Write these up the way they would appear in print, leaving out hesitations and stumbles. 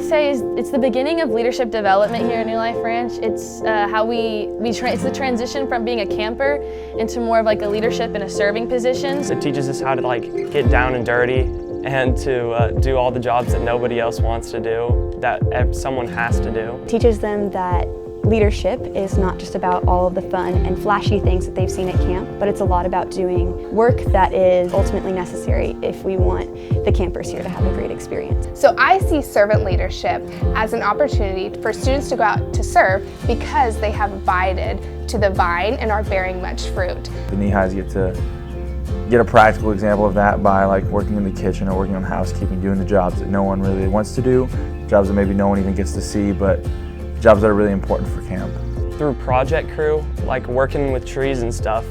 say is it's the beginning of leadership development here at New Life Ranch. It's it's the transition from being a camper into more of like a leadership and a serving positions. It teaches us how to like get down and dirty and to do all the jobs that nobody else wants to do, that someone has to do. It teaches them that leadership is not just about all of the fun and flashy things that they've seen at camp, but it's a lot about doing work that is ultimately necessary if we want the campers here to have a great experience. So I see servant leadership as an opportunity for students to go out to serve because they have abided to the vine and are bearing much fruit. The Nehis get a practical example of that by like working in the kitchen or working on housekeeping, doing the jobs that no one really wants to do, jobs that maybe no one even gets to see, but jobs that are really important for camp. Through project crew, like working with trees and stuff,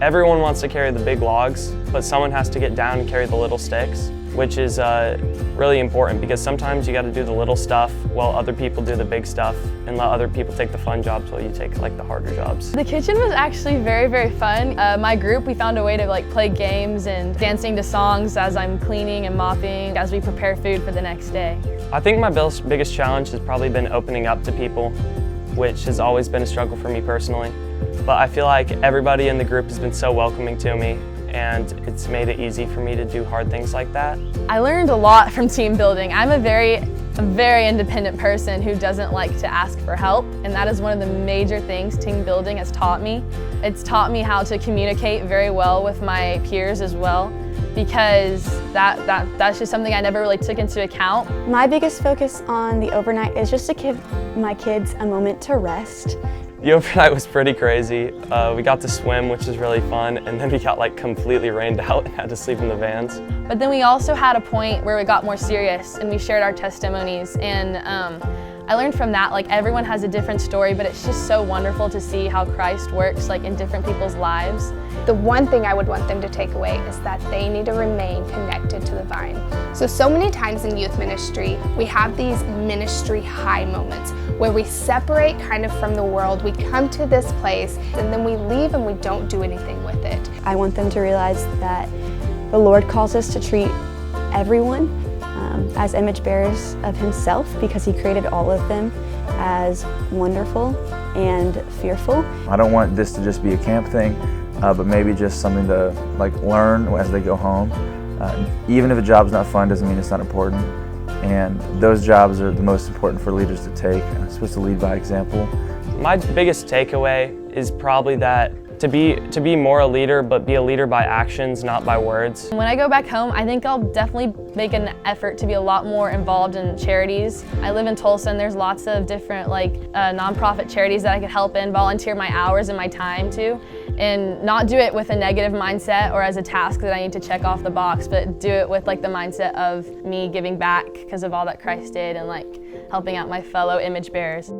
everyone wants to carry the big logs, but someone has to get down and carry the little sticks, which is really important because sometimes you got to do the little stuff while other people do the big stuff and let other people take the fun jobs while you take like the harder jobs. The kitchen was actually very, very fun. My group, we found a way to like play games and dancing to songs as I'm cleaning and mopping as we prepare food for the next day. I think my biggest challenge has probably been opening up to people, which has always been a struggle for me personally. But I feel like everybody in the group has been so welcoming to me, and it's made it easy for me to do hard things like that. I learned a lot from team building. I'm a very independent person who doesn't like to ask for help, and that is one of the major things team building has taught me. It's taught me how to communicate very well with my peers as well, because that's just something I never really took into account. My biggest focus on the overnight is just to give my kids a moment to rest. The overnight was pretty crazy. We got to swim, which was really fun, and then we got like completely rained out and had to sleep in the vans. But then we also had a point where we got more serious and we shared our testimonies, and I learned from that, like everyone has a different story, but it's just so wonderful to see how Christ works like in different people's lives. The one thing I would want them to take away is that they need to remain connected to the vine. So many times in youth ministry, we have these ministry high moments where we separate kind of from the world. We come to this place and then we leave and we don't do anything with it. I want them to realize that the Lord calls us to treat everyone as image bearers of Himself, because He created all of them as wonderful and fearful. I don't want this to just be a camp thing, but maybe just something to like learn as they go home. Even if a job's not fun doesn't mean it's not important, and those jobs are the most important for leaders to take. I'm supposed to lead by example. My biggest takeaway is probably that to be more a leader, but be a leader by actions, not by words. When I go back home, I think I'll definitely make an effort to be a lot more involved in charities. I live in Tulsa, and there's lots of different nonprofit charities that I could help in, volunteer my hours and my time to, and not do it with a negative mindset or as a task that I need to check off the box, but do it with like the mindset of me giving back because of all that Christ did and like helping out my fellow image bearers.